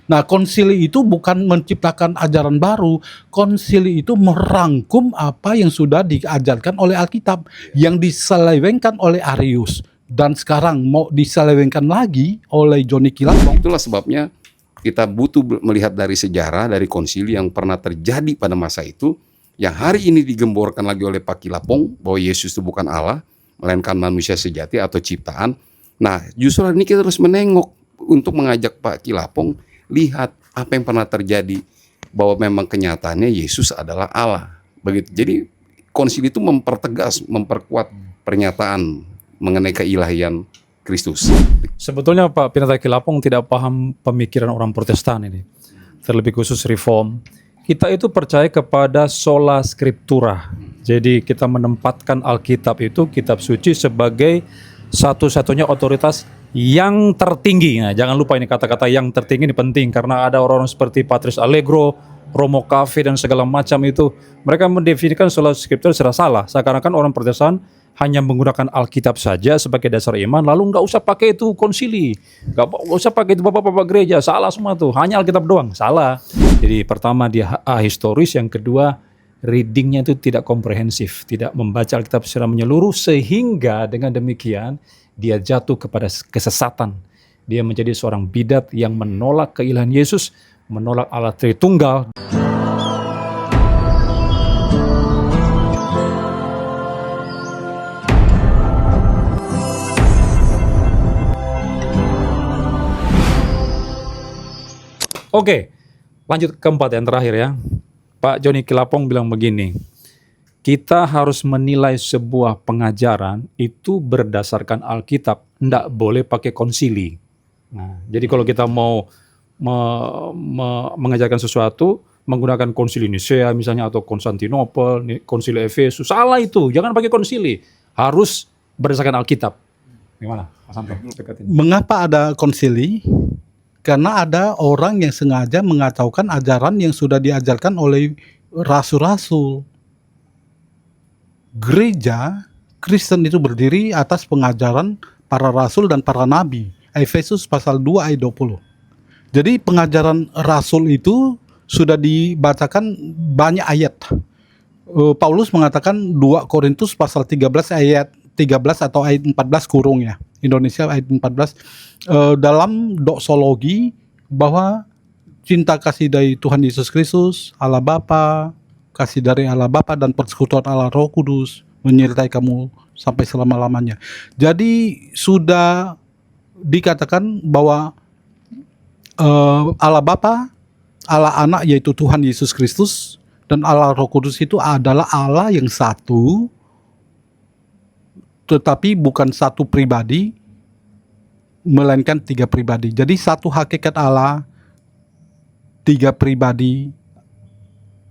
Nah, konsili itu bukan menciptakan ajaran baru, konsili itu merangkum apa yang sudah diajarkan oleh Alkitab, yang diselewengkan oleh Arius, dan sekarang mau diselewengkan lagi oleh Johnny Kilapong. Itulah sebabnya kita butuh melihat dari sejarah, dari konsili yang pernah terjadi pada masa itu, yang hari ini digemborkan lagi oleh Pak Kilapong, bahwa Yesus itu bukan Allah, melainkan manusia sejati atau ciptaan. Nah, justru hari ini kita harus menengok untuk mengajak Pak Kilapong, lihat apa yang pernah terjadi, bahwa memang kenyataannya Yesus adalah Allah. Begitu. Jadi konsili itu mempertegas, memperkuat pernyataan mengenai keilahian Kristus. Sebetulnya Pak Pendeta Kilapong tidak paham pemikiran orang Protestan ini, terlebih khusus Reform. Kita itu percaya kepada sola scriptura. Jadi kita menempatkan Alkitab itu, kitab suci, sebagai satu-satunya otoritas yang tertinggi. Nah, jangan lupa ini kata-kata yang tertinggi ini penting, karena ada orang-orang seperti Patrice Allegro, Romo Cafe dan segala macam itu, mereka mendefinisikan sola scriptura secara salah. Seakan-akan orang Protestan hanya menggunakan Alkitab saja sebagai dasar iman, lalu nggak usah pakai itu konsili, nggak usah pakai itu bapak-bapak gereja, salah semua tuh, hanya Alkitab doang, salah. Jadi pertama dia ahistoris, yang kedua readingnya itu tidak komprehensif, tidak membaca Alkitab secara menyeluruh, sehingga dengan demikian dia jatuh kepada kesesatan. Dia menjadi seorang bidat yang menolak keilahian Yesus, menolak Allah Tritunggal. Oke, lanjut keempat yang terakhir ya. Pak Johnny Kilapong bilang begini, kita harus menilai sebuah pengajaran itu berdasarkan Alkitab, tidak boleh pakai konsili. Nah, jadi kalau kita mau mengajarkan sesuatu menggunakan konsili Nisea misalnya, atau Konstantinopel, konsili Efesus, salah itu, jangan pakai konsili, harus berdasarkan Alkitab. Gimana, Mas Santo? Mengapa ada konsili? Karena ada orang yang sengaja mengacaukan ajaran yang sudah diajarkan oleh rasul-rasul. Gereja Kristen itu berdiri atas pengajaran para rasul dan para nabi. Efesus pasal 2 ayat 20. Jadi pengajaran rasul itu sudah dibacakan banyak ayat. Paulus mengatakan 2 Korintus pasal 13 ayat 13 atau ayat 14 kurung ya. Indonesia ayat 14 dalam doksologi, bahwa cinta kasih dari Tuhan Yesus Kristus, Allah Bapa, kasih dari Allah Bapa dan persekutuan Allah Roh Kudus menyertai kamu sampai selama-lamanya. Jadi sudah dikatakan bahwa Allah Bapa, Allah Anak yaitu Tuhan Yesus Kristus, dan Allah Roh Kudus itu adalah Allah yang satu, tetapi bukan satu pribadi, melainkan 3 pribadi. Jadi satu hakikat Allah, 3 pribadi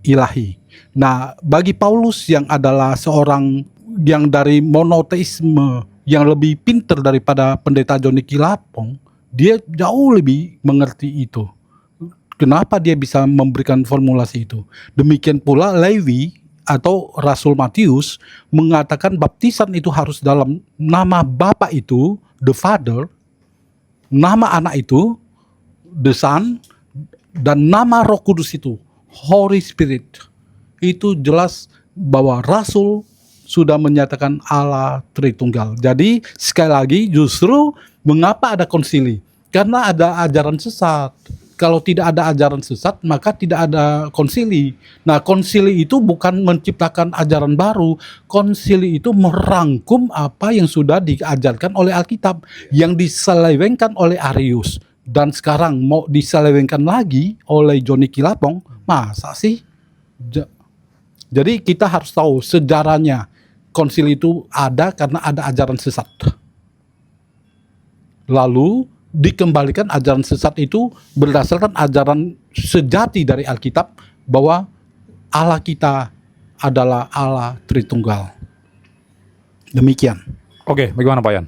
ilahi. Nah, bagi Paulus yang adalah seorang yang dari monoteisme, yang lebih pintar daripada pendeta Johnny Kilapong, dia jauh lebih mengerti itu. Kenapa dia bisa memberikan formulasi itu? Demikian pula Lewi atau Rasul Matius mengatakan baptisan itu harus dalam nama Bapa itu, the Father, nama Anak itu, the Son, dan nama Roh Kudus itu, Holy Spirit. Itu jelas bahwa Rasul sudah menyatakan Allah Tritunggal. Jadi sekali lagi, justru mengapa ada konsili? Karena ada ajaran sesat. Kalau tidak ada ajaran sesat, maka tidak ada konsili. Nah, konsili itu bukan menciptakan ajaran baru. Konsili itu merangkum apa yang sudah diajarkan oleh Alkitab, yang diselewengkan oleh Arius, dan sekarang mau diselewengkan lagi oleh Johnny Kilapong. Masa sih? Jadi kita harus tahu sejarahnya. Konsili itu ada karena ada ajaran sesat. Lalu dikembalikan ajaran sesat itu berdasarkan ajaran sejati dari Alkitab, bahwa Allah kita adalah Allah Tritunggal. Demikian. Oke, bagaimana Pak Yan?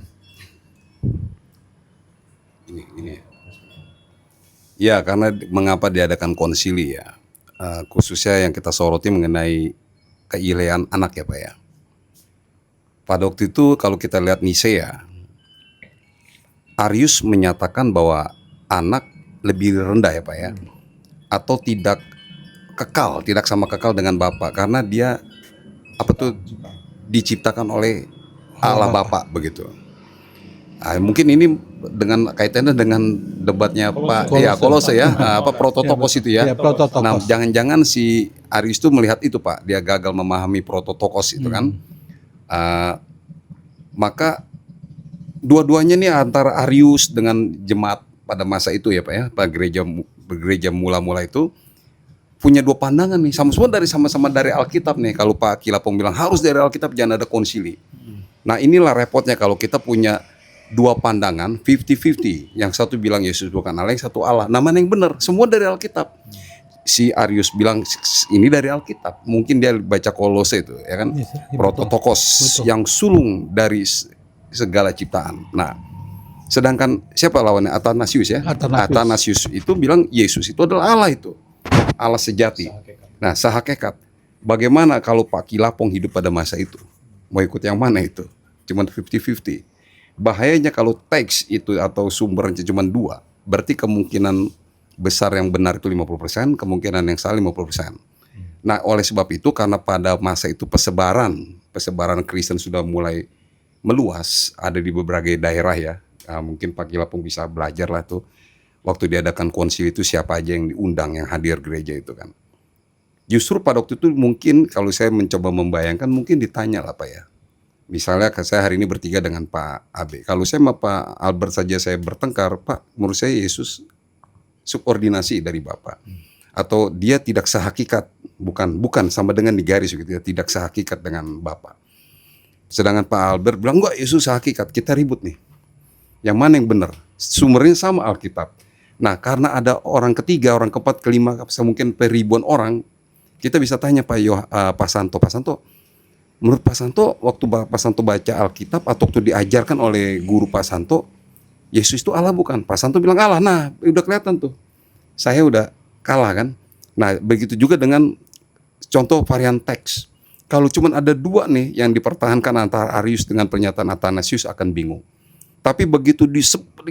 Ini. Ya, karena mengapa diadakan konsili ya, khususnya yang kita soroti mengenai keilahian anak ya Pak ya. Pada waktu itu kalau kita lihat Nisea, Arius menyatakan bahwa anak lebih rendah ya Pak ya, atau tidak kekal, tidak sama kekal dengan Bapa karena dia apa tuh diciptakan oleh Allah Bapa begitu. Mungkin ini dengan kaitannya dengan debatnya Pak Kolose ya, apa prototokos itu ya. Ya, prototokos. Nah, jangan-jangan si Arius itu melihat itu Pak, dia gagal memahami prototokos itu kan. Maka dua-duanya nih antara Arius dengan jemaat pada masa itu ya Pak ya, pada gereja mula-mula itu punya dua pandangan nih, sama-sama dari Alkitab nih. Kalau Pak Kilapong bilang harus dari Alkitab, jangan ada konsili. Nah, inilah repotnya kalau kita punya dua pandangan 50-50. Yang satu bilang Yesus bukan Allah, yang satu Allah. Nah, mana yang benar? Semua dari Alkitab. Si Arius bilang ini dari Alkitab. Mungkin dia baca Kolose itu, ya kan? Yes, ya, Prototokos yang sulung dari segala ciptaan. Nah, sedangkan siapa lawannya? Athanasius ya. Athanasius itu bilang Yesus itu adalah Allah itu. Allah sejati. Nah, sehakikat. Bagaimana kalau Pak Kilapong hidup pada masa itu? Mau ikut yang mana itu? Cuma 50-50. Bahayanya kalau teks itu atau sumbernya cuma dua, berarti kemungkinan besar yang benar itu 50%, kemungkinan yang salah 50%. Nah, oleh sebab itu karena pada masa itu persebaran Kristen sudah mulai meluas, ada di berbagai daerah ya. Mungkin Pak Kilapong bisa belajar lah tuh. Waktu diadakan konsili itu siapa aja yang diundang, yang hadir gereja itu kan. Justru pada waktu itu mungkin kalau saya mencoba membayangkan mungkin ditanya lah Pak ya. Misalnya saya hari ini bertiga dengan Pak Abe. Kalau saya sama Pak Albert saja saya bertengkar, Pak, menurut saya Yesus subordinasi dari Bapa. Atau dia tidak sehakikat, bukan sama dengan di garis gitu ya, tidak sehakikat dengan Bapa. Sedangkan Pak Albert bilang enggak, Yesus sehakikat. Kita ribut nih. Yang mana yang benar? Sumbernya sama Alkitab. Nah, karena ada orang ketiga, orang keempat, kelima, mungkin ribuan orang, kita bisa tanya Pak Santo, menurut Pak Santo, waktu Pak Santo baca Alkitab atau waktu diajarkan oleh guru Pak Santo, Yesus itu Allah bukan? Pak Santo bilang Allah. Nah, udah kelihatan tuh. Saya udah kalah kan? Nah, begitu juga dengan contoh varian teks. Kalau cuma ada dua nih yang dipertahankan antara Arius dengan pernyataan Athanasius akan bingung. Tapi begitu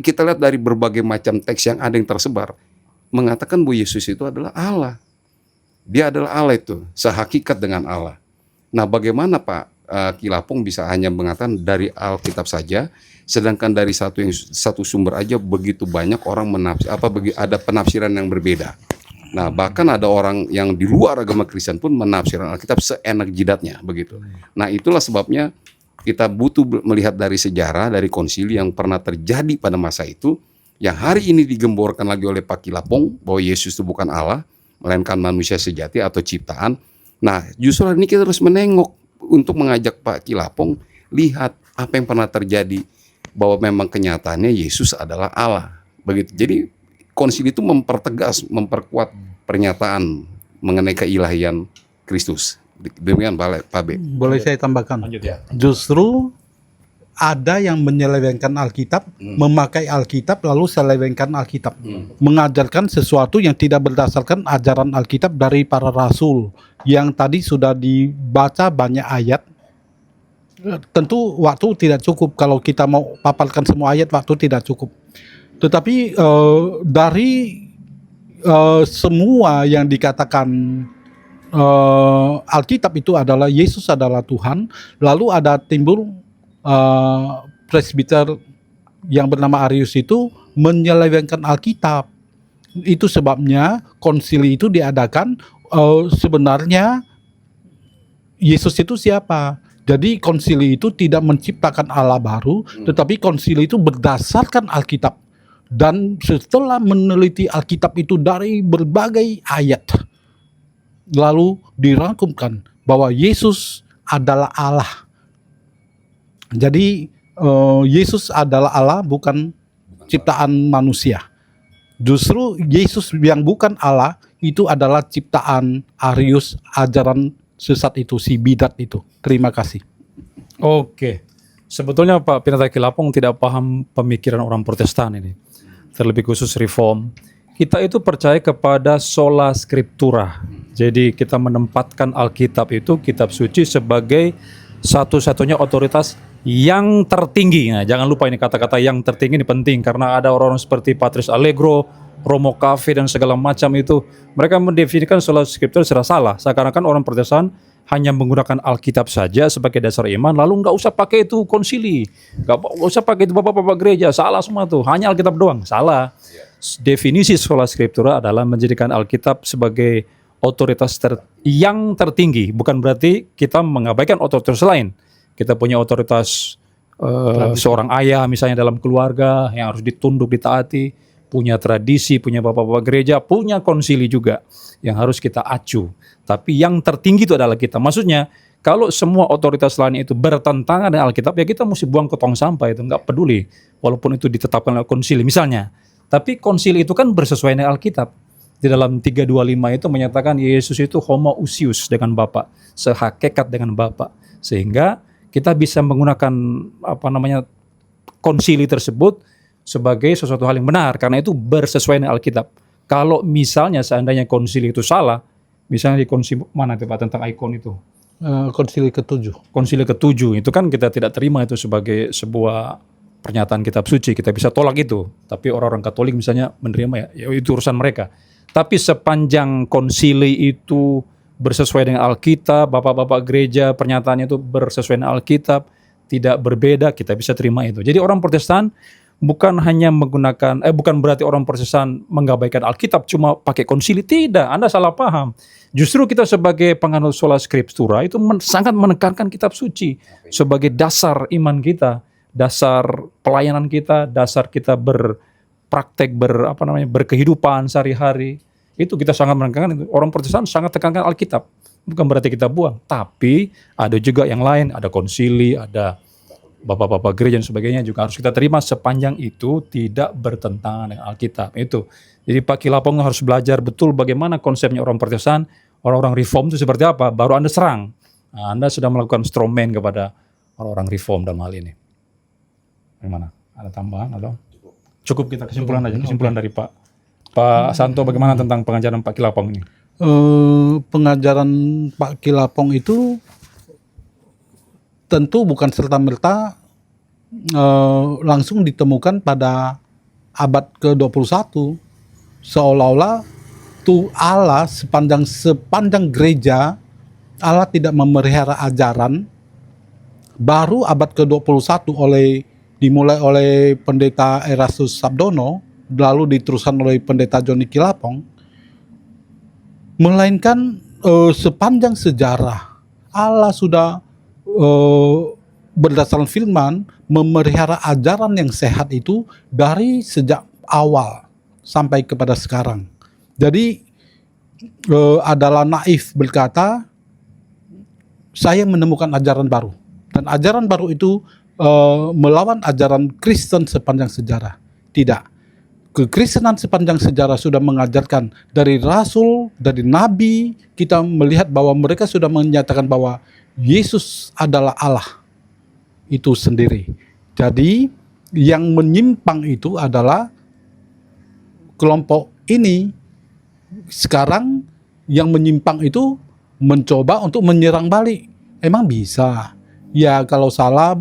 kita lihat dari berbagai macam teks yang ada yang tersebar, mengatakan bahwa Yesus itu adalah Allah. Dia adalah Allah itu, sehakikat dengan Allah. Nah, bagaimana Pak Kilapong bisa hanya mengatakan dari Alkitab saja, sedangkan dari satu sumber aja begitu banyak orang ada penafsiran yang berbeda. Nah, bahkan ada orang yang di luar agama Kristen pun menafsirkan Alkitab seenak jidatnya begitu. Nah, itulah sebabnya kita butuh melihat dari sejarah, dari konsili yang pernah terjadi pada masa itu, yang hari ini digemborkan lagi oleh Pak Kilapong bahwa Yesus itu bukan Allah, melainkan manusia sejati atau ciptaan. Nah, justru ini kita harus menengok untuk mengajak Pak Kilapong lihat apa yang pernah terjadi, bahwa memang kenyataannya Yesus adalah Allah. Begitu. Jadi konsili itu memperkuat pernyataan mengenai keilahian Kristus. Demikian Pak B. Boleh saya tambahkan? Lanjut ya. Justru ada yang menyelewengkan Alkitab, memakai Alkitab lalu selewengkan Alkitab, mengajarkan sesuatu yang tidak berdasarkan ajaran Alkitab dari para rasul. Yang tadi sudah dibaca banyak ayat. Tentu waktu tidak cukup kalau kita mau paparkan semua ayat, waktu tidak cukup. Tetapi dari semua yang dikatakan Alkitab itu adalah Yesus adalah Tuhan, lalu ada timbul presbiter yang bernama Arius itu menyelewengkan Alkitab. Itu sebabnya konsili itu diadakan. Sebenarnya Yesus itu siapa? Jadi konsili itu tidak menciptakan Allah baru, tetapi konsili itu berdasarkan Alkitab. Dan setelah meneliti Alkitab itu dari berbagai ayat, lalu dirangkumkan bahwa Yesus adalah Allah. Jadi Yesus adalah Allah, bukan ciptaan manusia. Justru Yesus yang bukan Allah itu adalah ciptaan Arius, ajaran sesat itu, si bidat itu. Terima kasih. Oke. Sebetulnya Pak Pinata Kilapong tidak paham pemikiran orang Protestan ini. Terlebih khusus Reform. Kita itu percaya kepada sola scriptura. Jadi kita menempatkan Alkitab itu, kitab suci, sebagai satu-satunya otoritas yang tertinggi. Nah, jangan lupa ini kata-kata yang tertinggi ini penting, karena ada orang-orang seperti Patrice Allegro, Romo Cafe dan segala macam itu, mereka mendefinisikan sola scriptura secara salah. Seakan-akan orang Protestan hanya menggunakan Alkitab saja sebagai dasar iman, lalu nggak usah pakai itu konsili, nggak usah pakai itu bapak-bapak gereja, salah semua tuh, hanya Alkitab doang, salah. Definisi sola scriptura adalah menjadikan Alkitab sebagai otoritas yang tertinggi, bukan berarti kita mengabaikan otoritas lain. Kita punya otoritas seorang ayah misalnya dalam keluarga yang harus ditunduk, ditaati, punya tradisi, punya bapak-bapak gereja, punya konsili juga yang harus kita acu. Tapi yang tertinggi itu adalah kita. Maksudnya kalau semua otoritas lain itu bertentangan dengan Alkitab, ya kita mesti buang ke tong sampah, itu nggak peduli walaupun itu ditetapkan oleh konsili misalnya. Tapi konsili itu kan bersesuaian dengan Alkitab. Di dalam 325 itu menyatakan Yesus itu homoousios dengan Bapa, sehakikat dengan Bapa. Sehingga kita bisa menggunakan konsili tersebut sebagai sesuatu hal yang benar karena itu bersesuaian dengan Alkitab. Kalau misalnya seandainya konsili itu salah, misalnya di konsili mana itu Pak tentang ikon itu? Konsili ke-7. Konsili ke-7 itu kan kita tidak terima itu sebagai sebuah pernyataan kitab suci, kita bisa tolak itu. Tapi orang-orang Katolik misalnya menerima, ya itu urusan mereka. Tapi sepanjang konsili itu bersesuaian dengan Alkitab, bapak-bapak gereja pernyataannya itu bersesuaian dengan Alkitab, tidak berbeda, kita bisa terima itu. Jadi orang Protestan bukan hanya menggunakan, bukan berarti orang Protestan mengabaikan Alkitab cuma pakai konsili, tidak, Anda salah paham. Justru kita sebagai penganut sola scriptura itu sangat menekankan kitab suci sebagai dasar iman kita, dasar pelayanan kita, dasar kita berpraktek berkehidupan sehari-hari. Itu kita sangat menekankan itu. Orang Protestan sangat tekankan Alkitab. Bukan berarti kita buang, tapi ada juga yang lain, ada konsili, ada bapak-bapak gereja dan sebagainya juga harus kita terima sepanjang itu tidak bertentangan dengan Alkitab. Itu. Jadi Pak Kilapong harus belajar betul bagaimana konsepnya orang Protestan, orang-orang Reform itu seperti apa, baru Anda serang. Nah, Anda sudah melakukan strawman kepada orang-orang Reform dalam hal ini. Bagaimana? Ada tambahan atau? Cukup kita kesimpulan aja, kesimpulan dari Pak Santo, bagaimana tentang pengajaran Pak Kilapong ini? Pengajaran Pak Kilapong itu tentu bukan serta-merta langsung ditemukan pada abad ke-21. Seolah-olah tuh Allah sepanjang gereja, Allah tidak memelihara ajaran. Baru abad ke-21 dimulai oleh pendeta Erastus Sabdono, lalu diteruskan oleh pendeta Johnny Kilapong, melainkan sepanjang sejarah Allah sudah berdasarkan firman memelihara ajaran yang sehat itu dari sejak awal sampai kepada sekarang. Jadi adalah naif berkata saya menemukan ajaran baru, dan ajaran baru itu melawan ajaran Kristen sepanjang sejarah. Tidak. Kekristenan sepanjang sejarah sudah mengajarkan dari rasul, dari nabi, kita melihat bahwa mereka sudah menyatakan bahwa Yesus adalah Allah itu sendiri. Jadi yang menyimpang itu adalah kelompok ini. Sekarang yang menyimpang itu mencoba untuk menyerang balik. Emang bisa? Ya kalau salah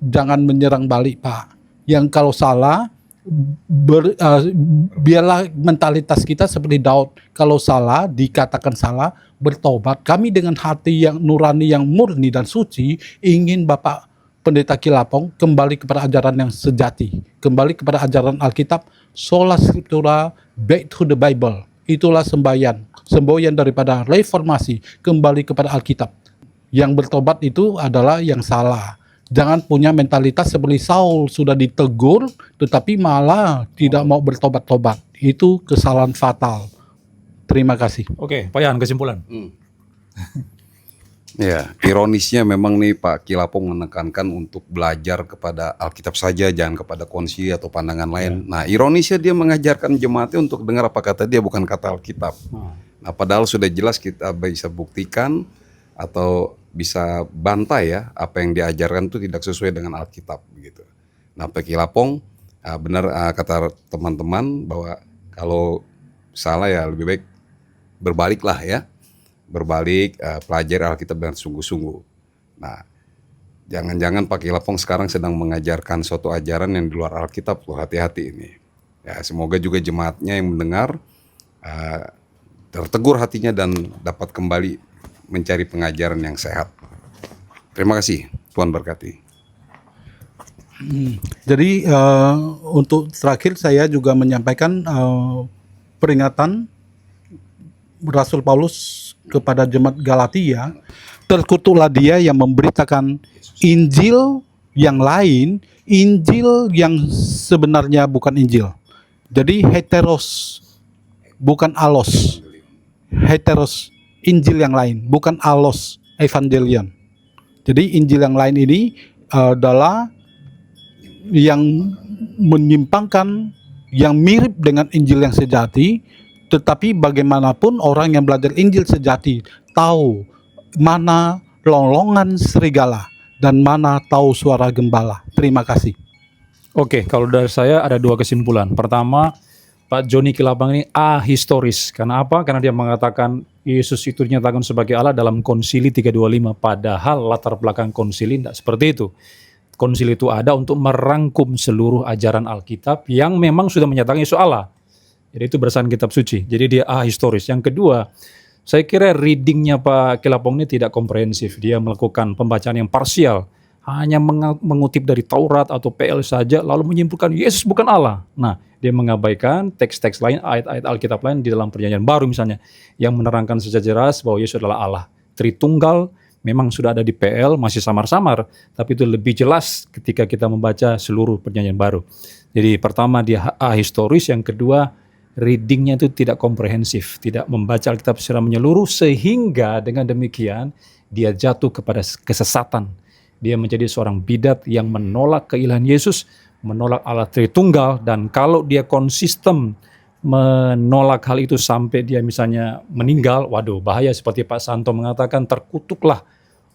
jangan menyerang balik Pak. Yang kalau salah biarlah mentalitas kita seperti Daud, kalau salah dikatakan salah, bertobat. Kami dengan hati yang nurani, yang murni dan suci ingin Bapak Pendeta Kilapong kembali kepada ajaran yang sejati, kembali kepada ajaran Alkitab, sola scriptura, back to the Bible. Itulah semboyan daripada reformasi, kembali kepada Alkitab. Yang bertobat itu adalah yang salah. Jangan punya mentalitas seperti Saul, sudah ditegur tetapi malah tidak mau bertobat-tobat. Itu kesalahan fatal. Terima kasih. Oke, Pak Yan, kesimpulan. Ya, ironisnya memang nih Pak Kilapong menekankan untuk belajar kepada Alkitab saja, jangan kepada konsili atau pandangan lain. Nah, ironisnya dia mengajarkan jemaatnya untuk dengar apa kata dia, bukan kata Alkitab. Nah, padahal sudah jelas kita bisa buktikan atau bisa bantai ya, apa yang diajarkan itu tidak sesuai dengan Alkitab begitu. Nah, Pak Kilapong benar kata teman-teman bahwa kalau salah ya lebih baik berbaliklah ya. Berbalik, pelajari Alkitab dengan sungguh-sungguh. Nah, jangan-jangan Pak Kilapong sekarang sedang mengajarkan suatu ajaran yang di luar Alkitab, loh, hati-hati ini. Ya, semoga juga jemaatnya yang mendengar tertegur hatinya dan dapat kembali mencari pengajaran yang sehat. Terima kasih, Tuhan berkati. Jadi untuk terakhir saya juga menyampaikan peringatan Rasul Paulus kepada jemaat Galatia, terkutuklah dia yang memberitakan Injil yang lain, Injil yang sebenarnya bukan Injil. Jadi heteros, bukan alos. Heteros, Injil yang lain, bukan alos, evangelion. Jadi Injil yang lain ini adalah yang menyimpangkan, yang mirip dengan Injil yang sejati, tetapi bagaimanapun orang yang belajar Injil sejati tahu mana lolongan serigala dan mana tahu suara gembala. Terima kasih. Oke, kalau dari saya ada dua kesimpulan. Pertama, Pak Joni Kilabang ini ahistoris. Karena apa? Karena dia mengatakan Yesus itu dinyatakan sebagai Allah dalam Konsili 325. Padahal latar belakang konsili tidak seperti itu. Konsili itu ada untuk merangkum seluruh ajaran Alkitab yang memang sudah menyatakan Yesus Allah. Jadi itu berdasarkan kitab suci. Jadi dia ahistoris. Yang kedua, saya kira readingnya Pak Kilapong ini tidak komprehensif. Dia melakukan pembacaan yang parsial. Hanya mengutip dari Taurat atau PL saja, lalu menyimpulkan Yesus bukan Allah. Nah, dia mengabaikan teks-teks lain, ayat-ayat Alkitab lain di dalam Perjanjian Baru misalnya, yang menerangkan secara jelas bahwa Yesus adalah Allah. Tritunggal memang sudah ada di PL, masih samar-samar, tapi itu lebih jelas ketika kita membaca seluruh Perjanjian Baru. Jadi pertama dia ahistoris, yang kedua readingnya itu tidak komprehensif, tidak membaca Alkitab secara menyeluruh, sehingga dengan demikian dia jatuh kepada kesesatan. Dia menjadi seorang bidat yang menolak keilahian Yesus, menolak Allah Tritunggal, dan kalau dia konsisten menolak hal itu sampai dia misalnya meninggal, waduh bahaya, seperti Pak Santo mengatakan, terkutuklah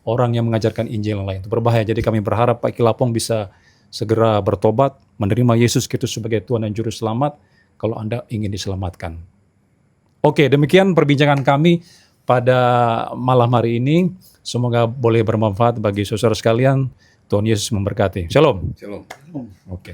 orang yang mengajarkan Injil yang lain. Itu berbahaya. Jadi kami berharap Pak Kilapong bisa segera bertobat, menerima Yesus Kristus sebagai Tuhan dan Juru Selamat kalau Anda ingin diselamatkan. Oke, demikian perbincangan kami pada malam hari ini. Semoga boleh bermanfaat bagi saudara sekalian. Tuhan Yesus memberkati. Shalom. Shalom. Oke.